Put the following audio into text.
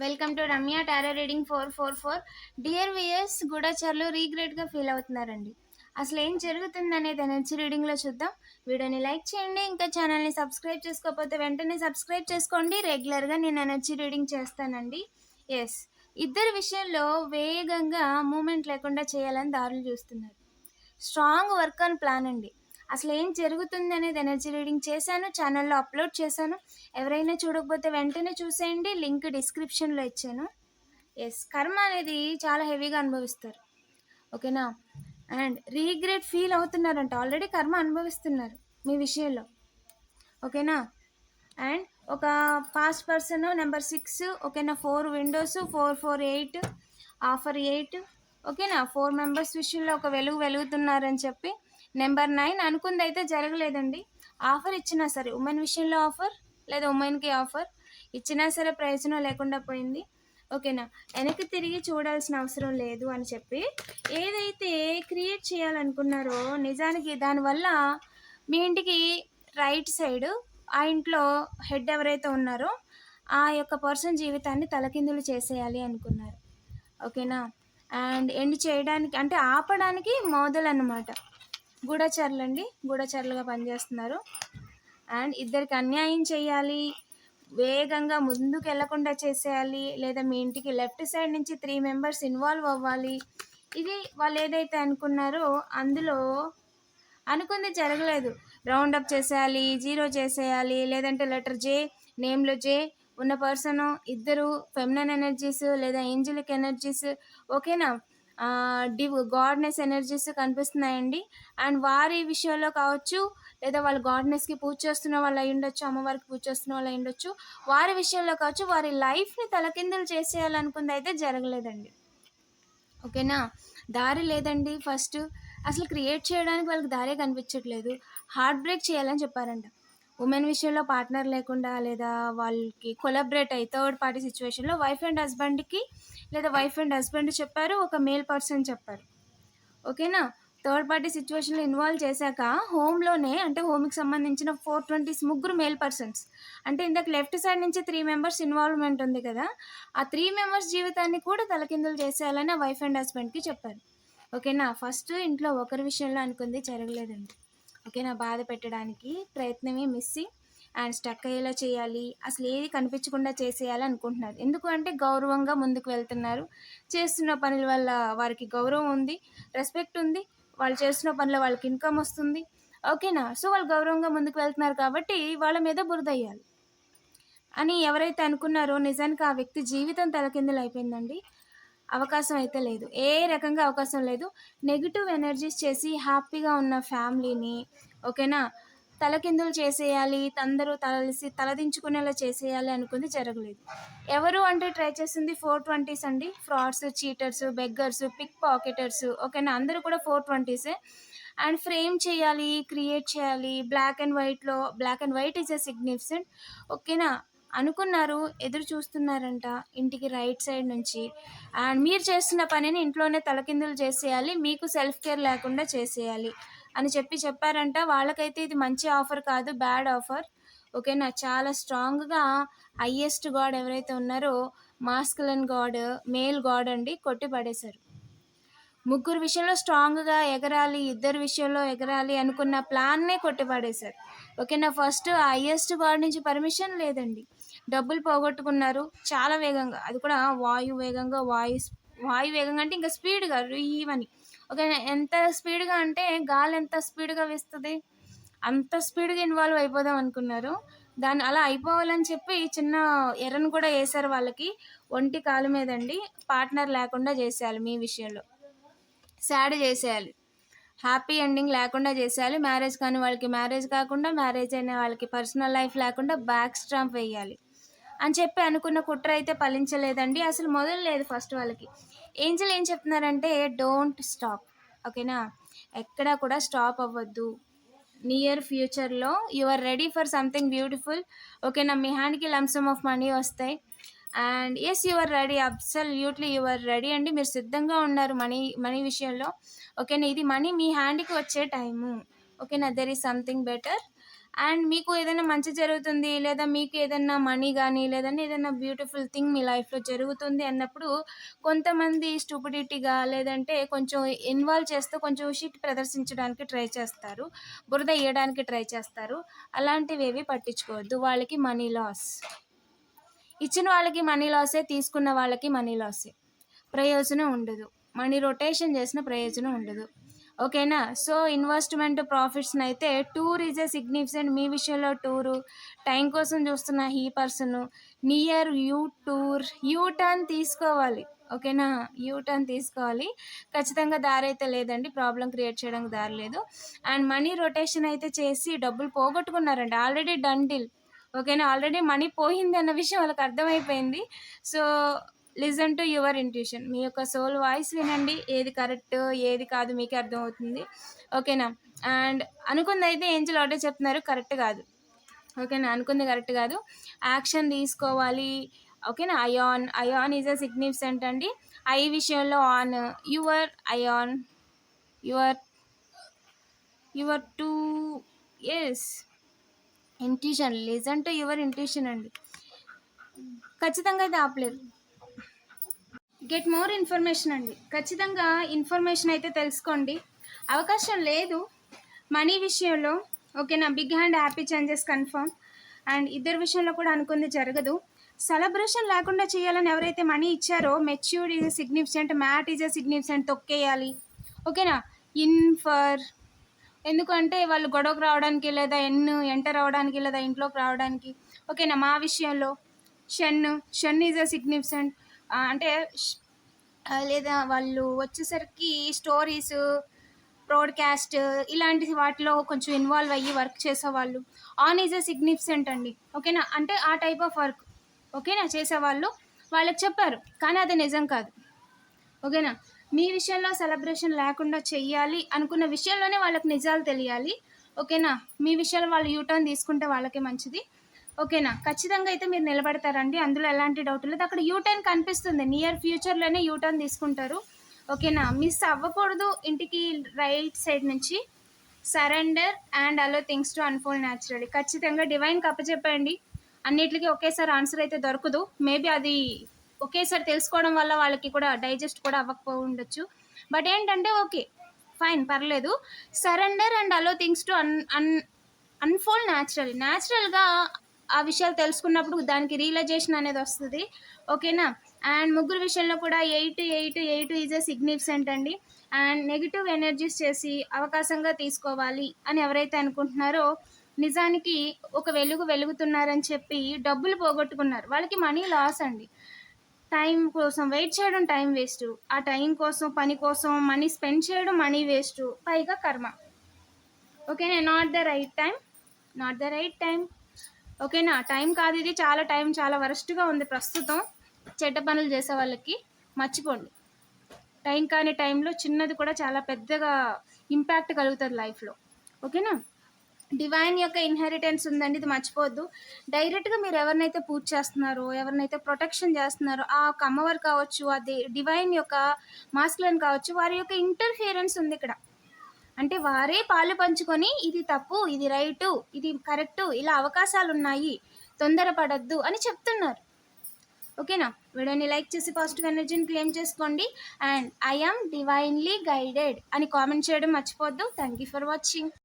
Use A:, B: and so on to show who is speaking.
A: Welcome to Ramya tarot reading 444. Dear viewers, గూఢచారులు రీగ్రెట్గా feel అవుతున్నారండి. అసలు ఏం జరుగుతుంది అనేది ఎనర్జీ రీడింగ్లో చూద్దాం. వీడియోని లైక్ చేయండి. ఇంకా ఛానల్ని సబ్స్క్రైబ్ చేసుకోకపోతే వెంటనే సబ్స్క్రైబ్ చేసుకోండి. రెగ్యులర్గా నేను ఎనర్జీ రీడింగ్ చేస్తానండి. ఎస్, ఇద్దరి విషయంలో వేగంగా మూమెంట్ లేకుండా చేయాలని దారులు చూస్తున్నారు. స్ట్రాంగ్ వర్క్ ఆన్ ప్లాన్ అండి. అసలు ఏం జరుగుతుంది అనేది ఎనర్జీ రీడింగ్ చేశాను, ఛానల్లో అప్లోడ్ చేశాను. ఎవరైనా చూడకపోతే వెంటనే చూసేయండి, లింక్ డిస్క్రిప్షన్లో ఇచ్చాను. ఎస్, కర్మ అనేది చాలా హెవీగా అనుభవిస్తారు, ఓకేనా. అండ్ రీగ్రెట్ ఫీల్ అవుతున్నారంట, ఆల్రెడీ కర్మ అనుభవిస్తున్నారు మీ విషయంలో, ఓకేనా. అండ్ ఒక పాస్ట్ పర్సన్ నెంబర్ 6, ఓకేనా. 4 విండోస్, 4 4 8, ఆఫర్ 8, ఓకేనా. 4 మెంబర్స్ విషయంలో ఒక వెలుగుతున్నారని చెప్పి. నెంబర్ 9 అనుకుంది అయితే జరగలేదండి. ఆఫర్ ఇచ్చినా సరే, ఉమెన్ విషయంలో ఆఫర్ లేదా ఉమెన్కి ఆఫర్ ఇచ్చినా సరే ప్రయోజనం లేకుండా పోయింది, ఓకేనా. వెనక్కి తిరిగి చూడాల్సిన అవసరం లేదు అని చెప్పి ఏదైతే క్రియేట్ చేయాలనుకున్నారో నిజానికి దానివల్ల మీ ఇంటికి రైట్ సైడ్ ఆ ఇంట్లో హెడ్ ఎవరైతే ఉన్నారో ఆ యొక్క పర్సన్ జీవితాన్ని తలకిందులు చేసేయాలి అనుకున్నారు, ఓకేనా. అండ్ ఎండ్ చేయడానికి అంటే ఆపడానికి మొదలన్నమాట. గూఢచారులు అండి, గూఢచారులుగా పనిచేస్తున్నారు. అండ్ ఇద్దరికి అన్యాయం చేయాలి, వేగంగా ముందుకు వెళ్లకుండా చేసేయాలి, లేదా మీ ఇంటికి లెఫ్ట్ సైడ్ నుంచి 3 మెంబర్స్ ఇన్వాల్వ్ అవ్వాలి. ఇది వాళ్ళు ఏదైతే అనుకున్నారో అందులో అనుకుంది జరగలేదు. రౌండ్ అప్ చేసేయాలి, 0 చేసేయాలి, లేదంటే లెటర్ జే, నేమ్లో జే ఉన్న పర్సన్, ఇద్దరు ఫెమినన్ ఎనర్జీస్ లేదా ఏంజలిక్ ఎనర్జీస్, ఓకేనా. గాడ్నెస్ ఎనర్జీస్ కనిపిస్తున్నాయండి. అండ్ వారి విషయంలో కావచ్చు, లేదా వాళ్ళు గాడ్నెస్కి పూజ చేస్తున్న వాళ్ళు అయి ఉండొచ్చు, అమ్మవారికి పూజ చేస్తున్న వాళ్ళు అయి ఉండొచ్చు. వారి విషయంలో కావచ్చు, వారి లైఫ్ని తలకిందులు చేసేయాలనుకుంది అయితే జరగలేదండి, ఓకేనా. దారి లేదండి. ఫస్ట్ అసలు క్రియేట్ చేయడానికి వాళ్ళకి దారే కనిపించట్లేదు. హార్ట్ బ్రేక్ చేయాలని చెప్పారంట. ఉమెన్ విషయంలో పార్ట్నర్ లేకుండా లేదా వాళ్ళకి కొలాబరేట్ అయ్యి థర్డ్ పార్టీ సిచ్యువేషన్లో వైఫ్ అండ్ హస్బెండ్కి లేదా వైఫ్ అండ్ హస్బెండ్ చెప్పారు, ఒక మేల్ పర్సన్ చెప్పారు, ఓకేనా. థర్డ్ పార్టీ సిచ్యువేషన్లో ఇన్వాల్వ్ చేశాక హోమ్లోనే, అంటే హోమ్కి సంబంధించిన 420 ముగ్గురు మేల్ పర్సన్స్, అంటే ఇందాక లెఫ్ట్ సైడ్ నుంచి 3 మెంబర్స్ ఇన్వాల్వ్మెంట్ ఉంది కదా, ఆ 3 మెంబర్స్ జీవితాన్ని కూడా తలకిందులు చేసేయాలని వైఫ్ అండ్ హస్బెండ్కి చెప్పారు, ఓకేనా. ఫస్ట్ ఇంట్లో ఒకరి విషయంలో అనుకుంది జరగలేదండి, ఓకేనా. బాధ పెట్టడానికి ప్రయత్నమే మిస్సింగ్. అండ్ స్టక్ అయ్యేలా చేయాలి, అసలు ఏది కనిపించకుండా చేసేయాలి అనుకుంటున్నారు. ఎందుకు అంటే గౌరవంగా ముందుకు వెళ్తున్నారు, చేస్తున్న పనుల వల్ల వారికి గౌరవం ఉంది, రెస్పెక్ట్ ఉంది, వాళ్ళు చేస్తున్న పనిలో వాళ్ళకి ఇన్కమ్ వస్తుంది, ఓకేనా. సో వాళ్ళు గౌరవంగా ముందుకు వెళ్తున్నారు కాబట్టి వాళ్ళ మీద బురదయ్యాలి అని ఎవరైతే అనుకున్నారో నిజానికి ఆ వ్యక్తి జీవితం తలకిందులు అయిపోయిందండి. అవకాశం అయితే లేదు, ఏ రకంగా అవకాశం లేదు. నెగిటివ్ ఎనర్జీస్ చేసి హ్యాపీగా ఉన్న ఫ్యామిలీని, ఓకేనా, తలకిందులు చేసేయాలి, అందరూ తలదించుకునేలా చేసేయాలి అనుకుంది జరగలేదు. ఎవరు అంటే ట్రై చేసింది 420s అండి. Frauds, cheaters, beggars, pick pocketers, ఓకేనా. అందరూ కూడా 420సే. అండ్ ఫ్రేమ్ చేయాలి, క్రియేట్ చేయాలి, black and white is a significant, ఓకేనా. అనుకున్నారు, ఎదురు చూస్తున్నారంట ఇంటికి రైట్ సైడ్ నుంచి. అండ్ మీరు చేస్తున్న పనిని ఇంట్లోనే తలకిందులు చేసేయాలి, మీకు సెల్ఫ్ కేర్ లేకుండా చేసేయాలి అని చెప్పారంట. వాళ్ళకైతే ఇది మంచి ఆఫర్ కాదు, బ్యాడ్ ఆఫర్, ఓకేనా. చాలా స్ట్రాంగ్గా హయ్యెస్ట్ గాడ్ ఎవరైతే ఉన్నారో మాస్కులన్ గాడ్, మేల్ గాడ్ అండి, కొట్టి పడేశారు. ముగ్గురు విషయంలో స్ట్రాంగ్గా ఎగరాలి, ఇద్దరు విషయంలో ఎగరాలి అనుకున్న ప్లాన్నే కొట్టిపడేశారు, ఓకేనా. ఫస్ట్ హైయెస్ట్ గాడ్ నుంచి పర్మిషన్ లేదండి, డబ్బులు పోగొట్టుకున్నారు చాలా వేగంగా, అది కూడా వాయు వేగంగా అంటే ఇంకా స్పీడ్గా రీవని, ఓకేనా. ఎంత స్పీడ్గా అంటే గాలి ఎంత స్పీడ్గా వేస్తుంది అంత స్పీడ్గా ఇన్వాల్వ్ అయిపోదాం అనుకున్నారు. దాన్ని అలా అయిపోవాలని చెప్పి చిన్న ఎర్రను కూడా వేశారు వాళ్ళకి, ఒంటి కాలు మీదండి. పార్ట్నర్ లేకుండా చేసేయాలి మీ విషయంలో, సాడ్ చేసేయాలి, హ్యాపీ ఎండింగ్ లేకుండా చేసేయాలి. మ్యారేజ్ కానీ వాళ్ళకి మ్యారేజ్ కాకుండా, మ్యారేజ్ అయిన వాళ్ళకి పర్సనల్ లైఫ్ లేకుండా బ్యాక్ స్టాంప్ వేయాలి అని చెప్పి అనుకున్న కుట్ర అయితే ఫలించలేదండి. అసలు మొదలు లేదు ఫస్ట్ వాళ్ళకి. ఏంజల్ ఏం చెప్తున్నారంటే డోంట్ స్టాప్, ఓకేనా. ఎక్కడా కూడా స్టాప్ అవ్వద్దు. నియర్ ఫ్యూచర్లో you are ready for something beautiful, ఓకేనా. మీ హ్యాండ్కి లంసమ్ ఆఫ్ మనీ వస్తాయి. And yes, you are ready, absolutely you are ready అండి. మీరు సిద్ధంగా ఉన్నారు మనీ విషయంలో, ఓకేనా. ఇది మనీ మీ హ్యాండ్కి వచ్చే టైము, ఓకేనా. There is something better. And మీకు ఏదైనా మంచి జరుగుతుంది, లేదా మీకు ఏదన్నా మనీ గానీ, లేదంటే ఏదైనా బ్యూటిఫుల్ థింగ్ మీ లైఫ్‌లో జరుగుతుంది అన్నప్పుడు కొంతమంది స్టూపిడిటీగా లేదంటే కొంచెం ఇన్వాల్వ్ చేస్తూ కొంచెం షిట్ ప్రదర్శించడానికి ట్రై చేస్తారు. బురద ఎయ్యడానికి ట్రై చేస్తారు. అలాంటివేవి పట్టించుకోవద్దు. వాళ్ళకి మనీ లాస్. ఇచ్చిన వాళ్ళకి మనీ లాసే, తీసుకున్న వాళ్ళకి మనీ లాసే. ప్రయోజనం ఉండదు. మనీ రొటేషన్ చేసిన ప్రయోజనం ఉండదు. ఓకేనా? సో, ఇన్వెస్ట్‌మెంట్ ప్రాఫిట్స్‌నైతే టూర్ ఈజ్ ఎ సిగ్నిఫికెంట్. మీ విషయంలో టూరు, టైం కోసం చూస్తున్న ఈ person near you tour, U turn తీసుకోవాలి. ఓకేనా? యూ టర్న్ తీసుకోవాలి. ఖచ్చితంగా దారైతే లేదండి. ప్రాబ్లమ్ క్రియేట్ చేయడానికి దారి లేదు. అండ్ మనీ రొటేషన్ అయితే చేసి డబ్బులు పోగొట్టుకున్నారండి. Already done deal. ఓకేనా? ఆల్రెడీ మనీ పోయిందన్న విషయం వాళ్ళకి అర్థమైపోయింది. So, listen to your intuition. మీ యొక్క సోల్ వాయిస్ వినండి. ఏది కరెక్ట్, ఏది కాదు మీకే అర్థమవుతుంది. ఓకేనా? అండ్ అనుకుందైతే ఏంజెల్ ఒకటే చెప్తున్నారు, కరెక్ట్ కాదు. ఓకేనా? అనుకుంది కరెక్ట్ కాదు. యాక్షన్ తీసుకోవాలి. ఓకేనా? అయాన్ ఈజ్ ఎ సిగ్నిఫికెంట్ అండి. ఐ విషయంలో ఆన్ యువర్ అయాన్, యువర్ యువర్ టు ఎస్ intuition. Listen to your intuition అండి. ఖచ్చితంగా అయితే ఆపలేరు. గెట్ మోర్ ఇన్ఫర్మేషన్ అండి. ఖచ్చితంగా ఇన్ఫర్మేషన్ అయితే తెలుసుకోండి. అవకాశం లేదు మనీ విషయంలో. ఓకేనా? Big hand happy changes confirm. And ఇద్దరి విషయంలో కూడా అనుకుంది జరగదు. సెలబ్రేషన్ లేకుండా చేయాలని ఎవరైతే మనీ ఇచ్చారో matured is a significant, mat is a significant, తొక్కేయాలి. ఓకేనా? ఫర్ ఎందుకంటే వాళ్ళు గొడవకు రావడానికి, లేదా ఎంటర్ అవ్వడానికి, లేదా ఇంట్లోకి రావడానికి. ఓకేనా? మా విషయంలో షన్ ఈజ్ ఎ సిగ్నిఫికెంట్. అంటే లేదా వాళ్ళు వచ్చేసరికి స్టోరీస్, బ్రాడ్కాస్ట్ ఇలాంటి వాటిలో కొంచెం ఇన్వాల్వ్ అయ్యి వర్క్ చేసేవాళ్ళు. ఆన్ ఈజ్ ఎ సిగ్నిఫికెంట్ అండి. ఓకేనా? అంటే ఆ టైప్ ఆఫ్ వర్క్. ఓకేనా? చేసేవాళ్ళు వాళ్ళకి చెప్పారు, కానీ అది నిజం కాదు. ఓకేనా? మీ విషయంలో సెలబ్రేషన్ లేకుండా చెయ్యాలి అనుకున్న విషయంలోనే వాళ్ళకి నిజాలు తెలియాలి. ఓకేనా? మీ విషయంలో వాళ్ళు యూటర్న్ తీసుకుంటే వాళ్ళకే మంచిది. ఓకేనా? ఖచ్చితంగా అయితే మీరు నిలబడతారండి. అందులో ఎలాంటి డౌట్ లేదు. అక్కడ యూటర్న్ కనిపిస్తుంది. నియర్ ఫ్యూచర్లోనే యూటర్న్ తీసుకుంటారు. ఓకేనా? మిస్ అవ్వకూడదు. ఇంటికి రైట్ సైడ్ నుంచి surrender and allow things to unfold naturally. ఖచ్చితంగా డివైన్కి అప్పచెప్పండి. అన్నిటికీ ఒకేసారి ఆన్సర్ అయితే దొరకదు. మేబీ అది ఒకేసారి తెలుసుకోవడం వల్ల వాళ్ళకి కూడా డైజెస్ట్ కూడా అవ్వకపో ఉండొచ్చు. బట్ ఏంటంటే ఓకే, ఫైన్, పర్లేదు. Surrender and allow things to unfold న్యాచురల్గా ఆ విషయాలు తెలుసుకున్నప్పుడు దానికి రియలైజేషన్ అనేది వస్తుంది. ఓకేనా? అండ్ ముగ్గురు విషయంలో కూడా 8 ఈజ్ ఎ సిగ్నిఫికెంట్ అండి. అండ్ నెగిటివ్ ఎనర్జీస్ చేసి అవకాశంగా తీసుకోవాలి అని ఎవరైతే అనుకుంటున్నారో, నిజానికి ఒక వెలుగుతున్నారని చెప్పి డబ్బులు పోగొట్టుకున్నారు. వాళ్ళకి మనీ లాస్ అండి. టైం కోసం వెయిట్ చేయడం టైం వేస్ట్. ఆ టైం కోసం, పని కోసం మనీ స్పెండ్ చేయడం మనీ వేస్ట్. పైగా కర్మ. ఓకేనా? Not the right time. ఓకేనా? టైం కాదు ఇది. చాలా వరస్ట్గా ఉంది ప్రస్తుతం చెడ్డ పనులు చేసే వాళ్ళకి. మర్చిపోండి. టైం కాని టైంలో చిన్నది కూడా చాలా పెద్దగా ఇంపాక్ట్ కలుగుతుంది లైఫ్లో. ఓకేనా? డివైన్ యొక్క ఇన్హెరిటెన్స్ ఉందండి, ఇది మర్చిపోవద్దు. డైరెక్ట్గా మీరు ఎవరినైతే పూజ చేస్తున్నారో, ఎవరినైతే ప్రొటెక్షన్ చేస్తున్నారో, ఆ అమ్మవారు కావచ్చు, అది డివైన్ యొక్క మాస్కులన్ కావచ్చు, వారి యొక్క ఇంటర్ఫియరెన్స్ ఉంది ఇక్కడ. అంటే వారే పాలు పంచుకొని ఇది తప్పు, ఇది రైటు, ఇది కరెక్టు, ఇలా అవకాశాలు ఉన్నాయి, తొందరపడద్దు అని చెప్తున్నారు. ఓకేనా? వీడియోని లైక్ చేసి పాజిటివ్ ఎనర్జీని క్లెయిమ్ చేసుకోండి. And I am divinely guided అని కామెంట్ చేయడం మర్చిపోవద్దు. Thank you for watching.